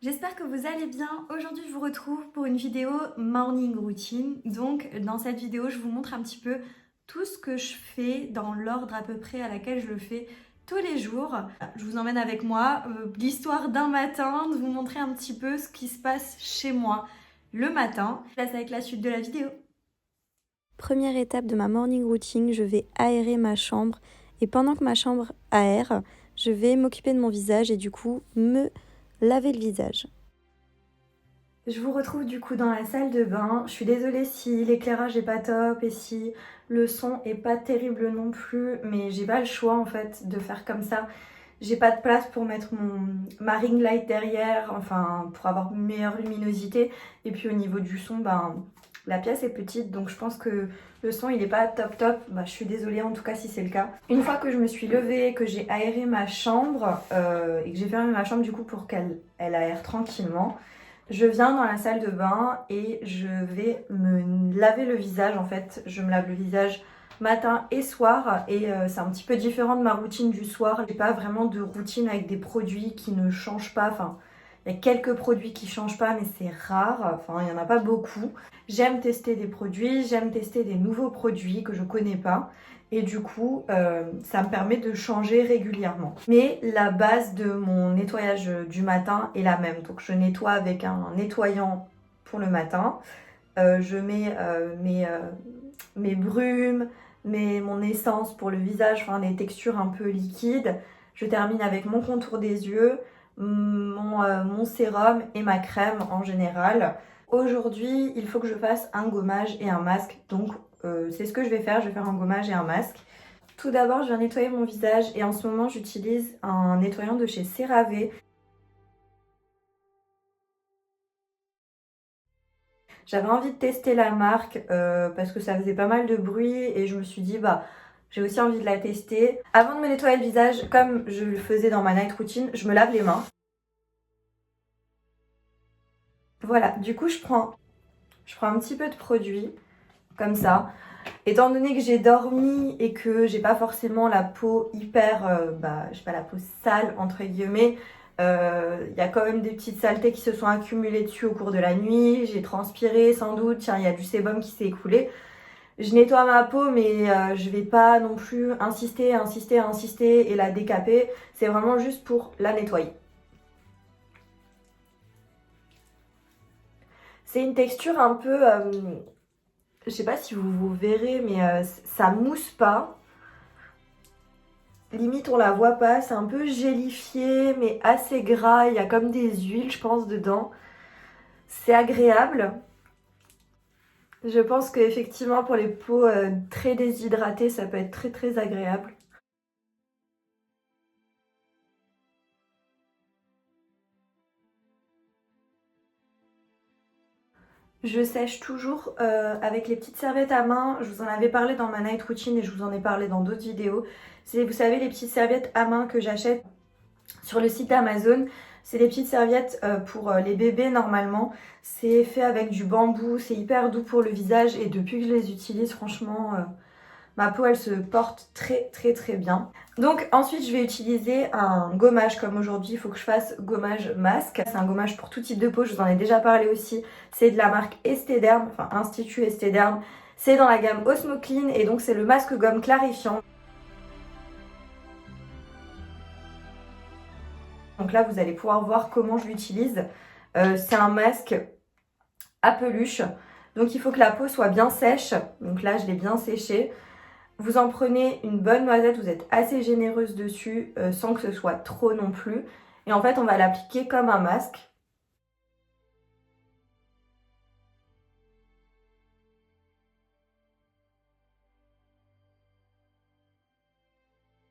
J'espère que vous allez bien. Aujourd'hui, je vous retrouve pour une vidéo morning routine. Donc, dans cette vidéo, je vous montre un petit peu tout ce que je fais dans l'ordre à peu près à laquelle je le fais tous les jours. Je vous emmène avec moi l'histoire d'un matin, de vous montrer un petit peu ce qui se passe chez moi le matin. Je vous laisse avec la suite de la vidéo. Première étape de ma morning routine, je vais aérer ma chambre. Et pendant que ma chambre aère, je vais m'occuper de mon visage et du coup me laver le visage. Je vous retrouve du coup dans la salle de bain. Je suis désolée si l'éclairage est pas top et si le son est pas terrible non plus, mais j'ai pas le choix en fait de faire comme ça. J'ai pas de place pour mettre ma ring light derrière, enfin pour avoir une meilleure luminosité. Et puis au niveau du son, la pièce est petite, donc je pense que le son il est pas top. Je suis désolée en tout cas si c'est le cas. Une fois que je me suis levée, que j'ai aéré ma chambre et que j'ai fermé ma chambre du coup pour qu'elle aère tranquillement, je viens dans la salle de bain et je vais me laver le visage en fait. Je me lave le visage matin et soir et c'est un petit peu différent de ma routine du soir. J'ai pas vraiment de routine avec des produits qui ne changent pas. Enfin, il y a quelques produits qui changent pas mais c'est rare. Enfin, il y en a pas beaucoup. J'aime tester des produits, j'aime tester des nouveaux produits que je connais pas. Et du coup, ça me permet de changer régulièrement. Mais la base de mon nettoyage du matin est la même. Donc je nettoie avec un nettoyant pour le matin. Je mets mes brumes, mon essence pour le visage, enfin des textures un peu liquides. Je termine avec mon contour des yeux, mon sérum et ma crème en général. Aujourd'hui, il faut que je fasse un gommage et un masque. Donc c'est ce que je vais faire un gommage et un masque. Tout d'abord, je viens nettoyer mon visage et en ce moment, j'utilise un nettoyant de chez CeraVe. J'avais envie de tester la marque parce que ça faisait pas mal de bruit et je me suis dit, j'ai aussi envie de la tester. Avant de me nettoyer le visage, comme je le faisais dans ma night routine, je me lave les mains. Voilà, du coup, je prends un petit peu de produit, comme ça. Étant donné que j'ai dormi et que j'ai pas forcément la peau hyper, j'ai pas la peau sale entre guillemets, il y a quand même des petites saletés qui se sont accumulées dessus au cours de la nuit. J'ai transpiré sans doute, tiens, il y a du sébum qui s'est écoulé. Je nettoie ma peau mais je vais pas non plus insister et la décaper. C'est vraiment juste pour la nettoyer. C'est une texture un peu... je sais pas si vous verrez, mais ça mousse pas. Limite, on la voit pas. C'est un peu gélifié, mais assez gras. Il y a comme des huiles, je pense, dedans. C'est agréable. Je pense qu'effectivement, pour les peaux très déshydratées, ça peut être très très agréable. Je sèche toujours avec les petites serviettes à main. Je vous en avais parlé dans ma night routine et je vous en ai parlé dans d'autres vidéos. C'est, vous savez, les petites serviettes à main que j'achète sur le site Amazon. C'est des petites serviettes pour les bébés normalement. C'est fait avec du bambou, c'est hyper doux pour le visage et depuis que je les utilise, franchement, ma peau elle se porte très très très bien. Donc ensuite je vais utiliser un gommage comme aujourd'hui, il faut que je fasse gommage masque. C'est un gommage pour tout type de peau, je vous en ai déjà parlé aussi. C'est de la marque Esthederm, enfin Institut Esthederm. C'est dans la gamme Osmo Clean et donc c'est le masque gomme clarifiant. Donc là vous allez pouvoir voir comment je l'utilise. C'est un masque à peluche, donc il faut que la peau soit bien sèche. Donc là je l'ai bien séché. Vous en prenez une bonne noisette, vous êtes assez généreuse dessus sans que ce soit trop non plus. Et en fait, on va l'appliquer comme un masque.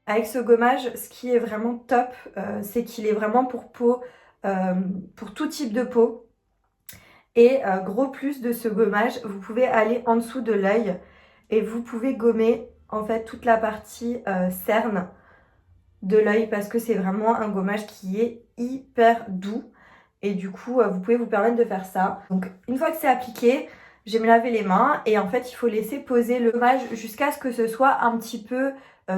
Avec ce gommage, ce qui est vraiment top, c'est qu'il est vraiment pour peau, pour tout type de peau. Et gros plus de ce gommage, vous pouvez aller en dessous de l'œil et vous pouvez gommer en fait toute la partie cerne de l'œil parce que c'est vraiment un gommage qui est hyper doux et du coup vous pouvez vous permettre de faire ça. Donc une fois que c'est appliqué, je vais me laver les mains et en fait il faut laisser poser le gommage jusqu'à ce que ce soit un petit peu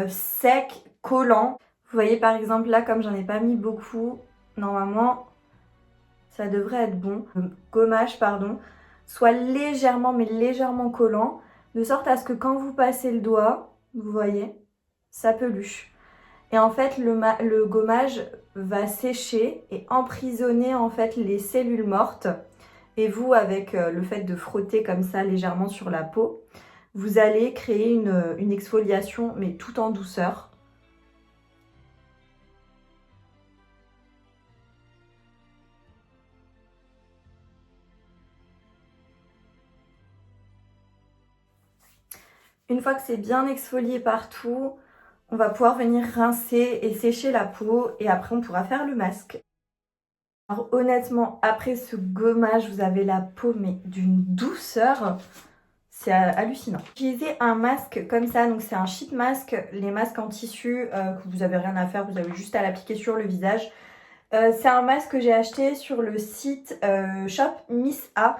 sec, collant. Vous voyez par exemple là, comme j'en ai pas mis beaucoup, normalement ça devrait être bon. Le gommage, pardon, soit légèrement, mais légèrement collant, de sorte à ce que quand vous passez le doigt, vous voyez, ça peluche. Et en fait, le gommage va sécher et emprisonner en fait les cellules mortes. Et vous, avec le fait de frotter comme ça légèrement sur la peau, vous allez créer une exfoliation, mais tout en douceur. Une fois que c'est bien exfolié partout, on va pouvoir venir rincer et sécher la peau et après on pourra faire le masque. Alors honnêtement, après ce gommage, vous avez la peau mais d'une douceur, c'est hallucinant. Utilisez un masque comme ça, donc c'est un sheet mask, les masques en tissu que vous avez rien à faire, vous avez juste à l'appliquer sur le visage. C'est un masque que j'ai acheté sur le site Shop Miss A.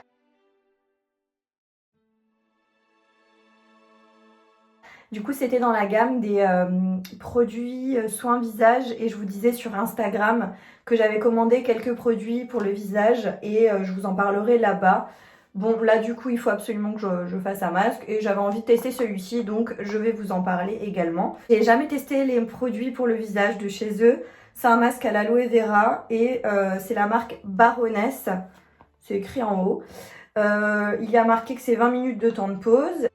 Du coup, c'était dans la gamme des produits soins visage et je vous disais sur Instagram que j'avais commandé quelques produits pour le visage et je vous en parlerai là-bas. Bon, là du coup, il faut absolument que je fasse un masque et j'avais envie de tester celui-ci, donc je vais vous en parler également. J'ai jamais testé les produits pour le visage de chez eux. C'est un masque à l'aloe vera et c'est la marque Baroness. C'est écrit en haut. Il y a marqué que c'est 20 minutes de temps de pause.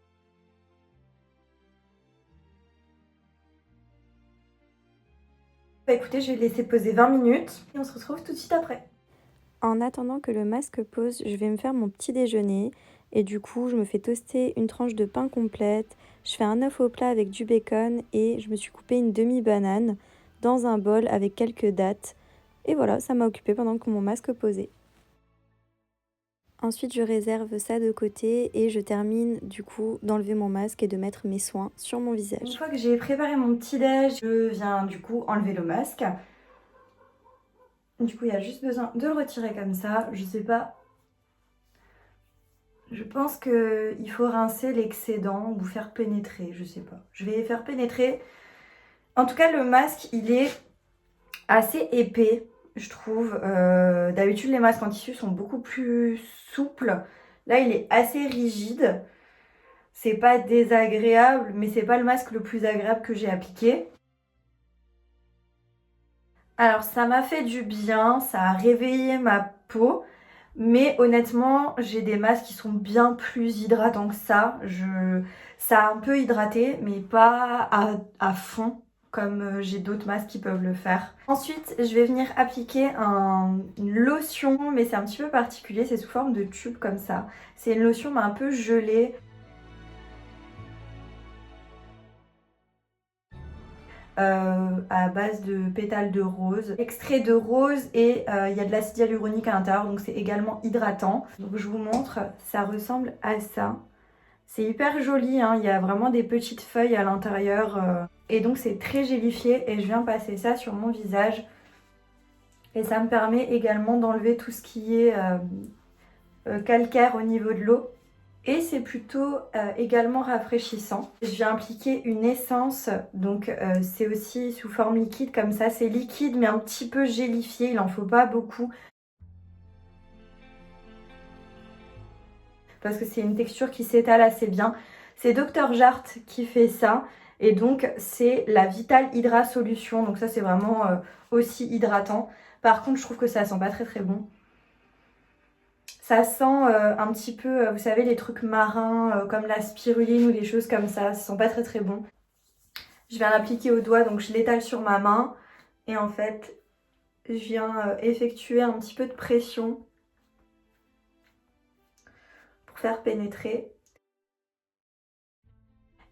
Bah écoutez, je vais le laisser poser 20 minutes et on se retrouve tout de suite après. En attendant que le masque pose, je vais me faire mon petit déjeuner et du coup je me fais toaster une tranche de pain complète, je fais un œuf au plat avec du bacon et je me suis coupé une demi-banane dans un bol avec quelques dattes. Et voilà, ça m'a occupé pendant que mon masque posait. Ensuite je réserve ça de côté et je termine du coup d'enlever mon masque et de mettre mes soins sur mon Une visage. fois que j'ai préparé mon petit déj, je viens du coup enlever le masque. Du coup, il y a juste besoin de le retirer comme ça. Je sais pas. Je pense qu'il faut rincer l'excédent ou faire pénétrer. Je sais pas. Je vais faire pénétrer. En tout cas, le masque, il est assez épais, je trouve. D'habitude, les masques en tissu sont beaucoup plus souples. Là, il est assez rigide. C'est pas désagréable, mais c'est pas le masque le plus agréable que j'ai appliqué. Alors, ça m'a fait du bien, ça a réveillé ma peau. Mais honnêtement, j'ai des masques qui sont bien plus hydratants que ça. Ça a un peu hydraté, mais pas à fond, comme j'ai d'autres masques qui peuvent le faire. Ensuite, je vais venir appliquer une lotion, mais c'est un petit peu particulier, c'est sous forme de tube comme ça. C'est une lotion mais un peu gelée. À base de pétales de rose, extrait de rose et il y a de l'acide hyaluronique à l'intérieur, donc c'est également hydratant. Donc je vous montre, ça ressemble à ça. C'est hyper joli, hein, il y a vraiment des petites feuilles à l'intérieur et donc c'est très gélifié et je viens passer ça sur mon visage et ça me permet également d'enlever tout ce qui est calcaire au niveau de l'eau. Et c'est plutôt également rafraîchissant. Je viens appliquer une essence, donc c'est aussi sous forme liquide comme ça. C'est liquide mais un petit peu gélifié, il n'en faut pas beaucoup. Parce que c'est une texture qui s'étale assez bien. C'est Dr Jart qui fait ça. Et donc c'est la Vital Hydra Solution. Donc ça c'est vraiment aussi hydratant. Par contre je trouve que ça sent pas très très bon. Ça sent un petit peu, vous savez, les trucs marins comme la spiruline ou des choses comme ça. Ça sent pas très très bon. Je viens l'appliquer au doigt, donc je l'étale sur ma main. Et en fait, je viens effectuer un petit peu de pression pour faire pénétrer.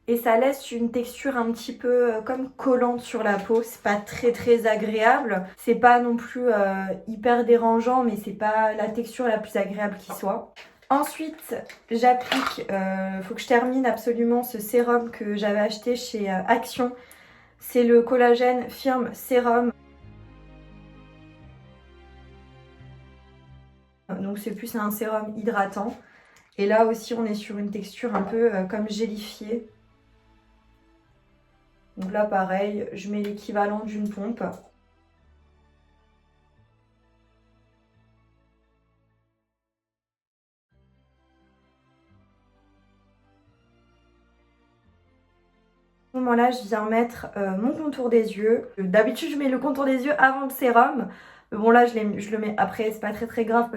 Et ça laisse une texture un petit peu comme collante sur la peau. C'est pas très très agréable. C'est pas non plus hyper dérangeant, mais c'est pas la texture la plus agréable qui soit. Ensuite, j'applique, faut que je termine absolument ce sérum que j'avais acheté chez Action. C'est le collagène Firme Sérum. Donc c'est plus un sérum hydratant. Et là aussi, on est sur une texture un peu comme gélifiée. Donc là pareil, je mets l'équivalent d'une pompe. À ce moment-là, je viens mettre mon contour des yeux. D'habitude, je mets le contour des yeux avant le sérum. Mais bon, là, je le mets après, c'est pas très grave.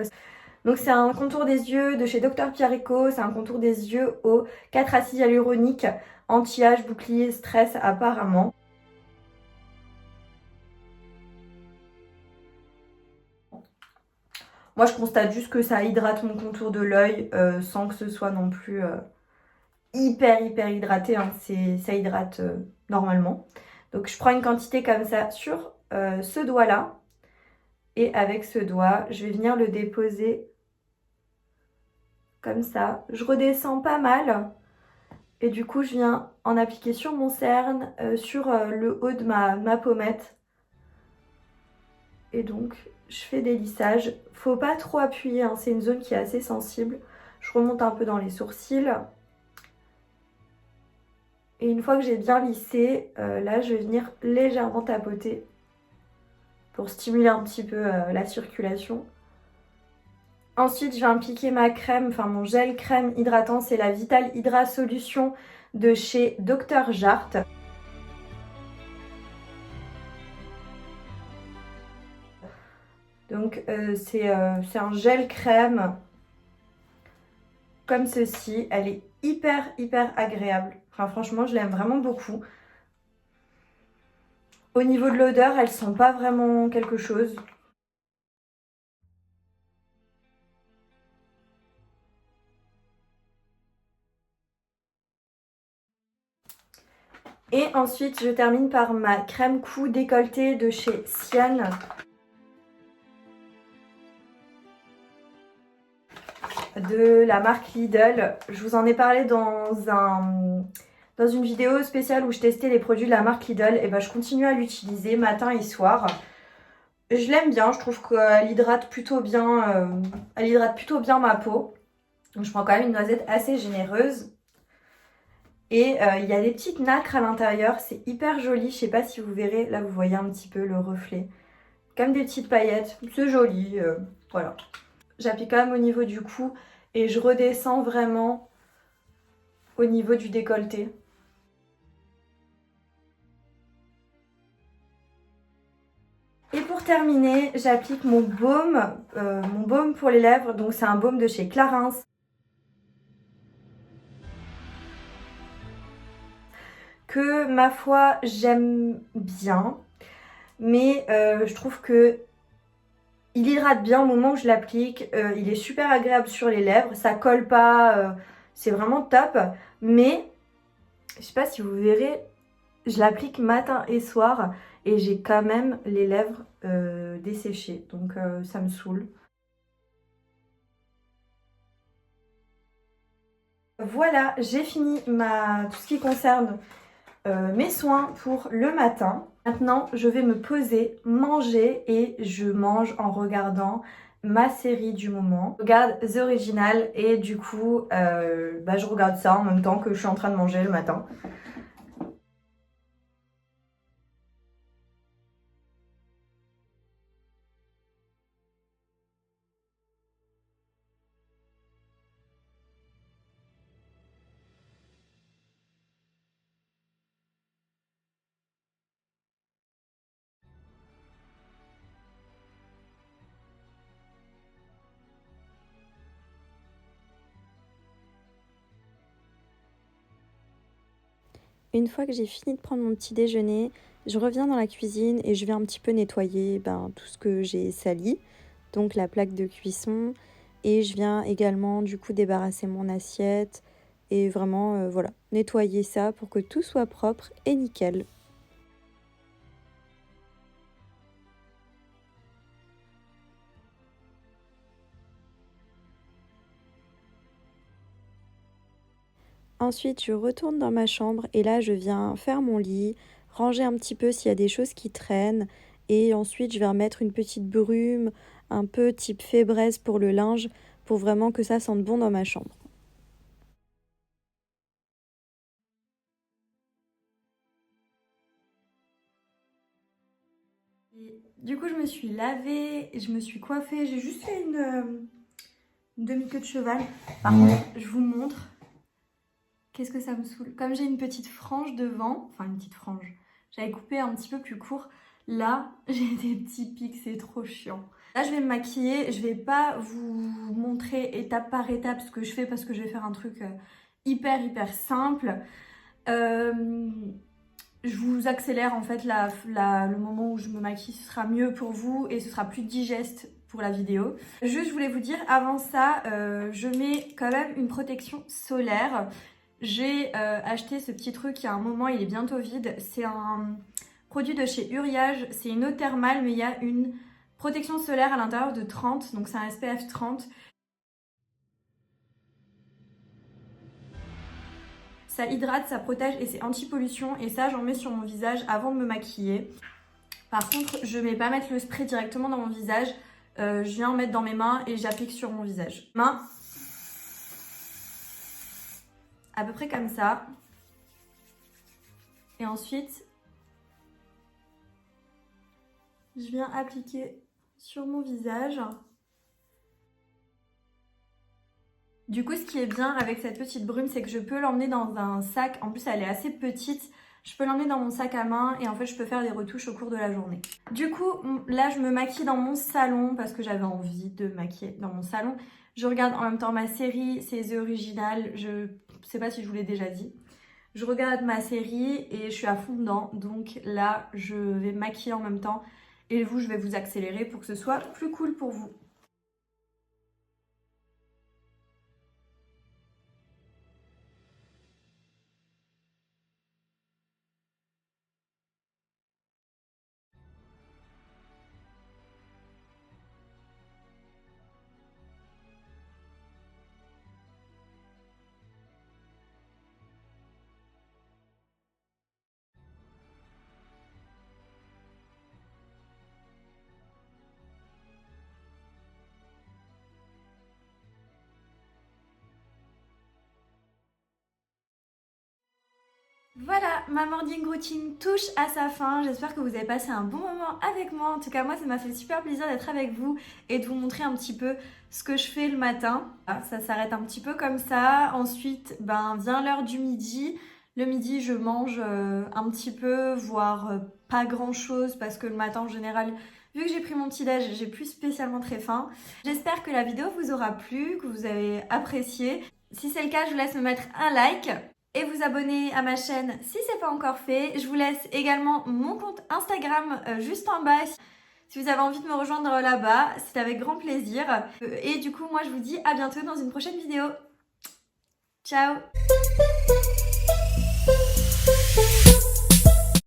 Donc, c'est un contour des yeux de chez Dr. Pierrico. C'est un contour des yeux aux 4 acides hyaluroniques, anti-âge, bouclier, stress, apparemment. Moi, je constate juste que ça hydrate mon contour de l'œil sans que ce soit non plus hyper hydraté. Hein. Ça hydrate normalement. Donc, je prends une quantité comme ça sur ce doigt-là. Et avec ce doigt, je vais venir le déposer comme ça. Je redescends pas mal. Et du coup, je viens en appliquer sur mon cerne, sur le haut de ma pommette. Et donc, je fais des lissages. Faut pas trop appuyer, hein. C'est une zone qui est assez sensible. Je remonte un peu dans les sourcils. Et une fois que j'ai bien lissé, là, je vais venir légèrement tapoter pour stimuler un petit peu la circulation. Ensuite, je vais appliquer ma crème, enfin mon gel crème hydratant, c'est la Vital Hydra Solution de chez Dr. Jart. Donc c'est un gel crème comme ceci. Elle est hyper agréable. Enfin franchement, je l'aime vraiment beaucoup. Au niveau de l'odeur, elle sent pas vraiment quelque chose. Et ensuite, je termine par ma crème cou décolletée de chez Sian. De la marque Lidl. Je vous en ai parlé dans une vidéo spéciale où je testais les produits de la marque Lidl. Et ben, je continue à l'utiliser matin et soir. Je l'aime bien, je trouve qu'elle hydrate plutôt bien, ma peau. Donc, je prends quand même une noisette assez généreuse. Et il y a des petites nacres à l'intérieur, c'est hyper joli. Je sais pas si vous verrez, là vous voyez un petit peu le reflet. Comme des petites paillettes, c'est joli, voilà. J'applique quand même au niveau du cou et je redescends vraiment au niveau du décolleté. Et pour terminer, j'applique mon baume pour les lèvres. Donc c'est un baume de chez Clarins. Que ma foi, j'aime bien. Mais je trouve que il hydrate bien au moment où je l'applique. Il est super agréable sur les lèvres. Ça colle pas. C'est vraiment top. Mais je sais pas si vous verrez, je l'applique matin et soir et j'ai quand même les lèvres desséchées. Donc ça me saoule. Voilà, j'ai fini tout ce qui concerne mes soins pour le matin. Maintenant, je vais me poser, manger et je mange en regardant ma série du moment. Je regarde The Original et du coup, je regarde ça en même temps que je suis en train de manger le matin. Une fois que j'ai fini de prendre mon petit déjeuner, je reviens dans la cuisine et je vais un petit peu nettoyer tout ce que j'ai sali, donc la plaque de cuisson, et je viens également du coup débarrasser mon assiette et vraiment voilà, nettoyer ça pour que tout soit propre et nickel. Ensuite, je retourne dans ma chambre et là, je viens faire mon lit, ranger un petit peu s'il y a des choses qui traînent. Et ensuite, je vais remettre une petite brume, un peu type fébraise pour le linge, pour vraiment que ça sente bon dans ma chambre. Et du coup, je me suis lavée, je me suis coiffée, j'ai juste fait une demi-queue de cheval. Par contre, je vous montre. Qu'est-ce que ça me saoule. Comme j'ai une petite frange devant, enfin une petite frange, j'avais coupé un petit peu plus court. Là, j'ai des petits pics, c'est trop chiant. Là, je vais me maquiller. Je vais pas vous montrer étape par étape ce que je fais parce que je vais faire un truc hyper simple. Je vous accélère en fait le moment où je me maquille, ce sera mieux pour vous et ce sera plus digeste pour la vidéo. Juste, je voulais vous dire, avant ça, je mets quand même une protection solaire. J'ai acheté ce petit truc il y a un moment, il est bientôt vide. C'est un produit de chez Uriage, c'est une eau thermale, mais il y a une protection solaire à l'intérieur de 30, donc c'est un SPF 30. Ça hydrate, ça protège et c'est anti-pollution. Et ça, j'en mets sur mon visage avant de me maquiller. Par contre, je ne vais pas mettre le spray directement dans mon visage. Je viens en mettre dans mes mains et j'applique sur mon visage. Main. À peu près comme ça. Et ensuite, je viens appliquer sur mon visage. Du coup, ce qui est bien avec cette petite brume, c'est que je peux l'emmener dans un sac. En plus, elle est assez petite. Je peux l'emmener dans mon sac à main et en fait, je peux faire des retouches au cours de la journée. Du coup, là, je me maquille dans mon salon parce que j'avais envie de maquiller dans mon salon. Je regarde en même temps ma série, c'est The Original. Je sais pas si je vous l'ai déjà dit. Je regarde ma série et je suis à fond dedans. Donc là, je vais me maquiller en même temps. Et vous, je vais vous accélérer pour que ce soit plus cool pour vous. Voilà, ma morning routine touche à sa fin. J'espère que vous avez passé un bon moment avec moi. En tout cas, moi, ça m'a fait super plaisir d'être avec vous et de vous montrer un petit peu ce que je fais le matin. Ça s'arrête un petit peu comme ça. Ensuite, vient l'heure du midi. Le midi, je mange un petit peu, voire pas grand-chose parce que le matin, en général, vu que j'ai pris mon petit-déj, j'ai plus spécialement très faim. J'espère que la vidéo vous aura plu, que vous avez apprécié. Si c'est le cas, je vous laisse me mettre un like et vous abonner à ma chaîne si c'est pas encore fait. Je vous laisse également mon compte Instagram juste en bas si vous avez envie de me rejoindre là-bas. C'est avec grand plaisir. Et du coup, moi je vous dis à bientôt dans une prochaine vidéo. Ciao!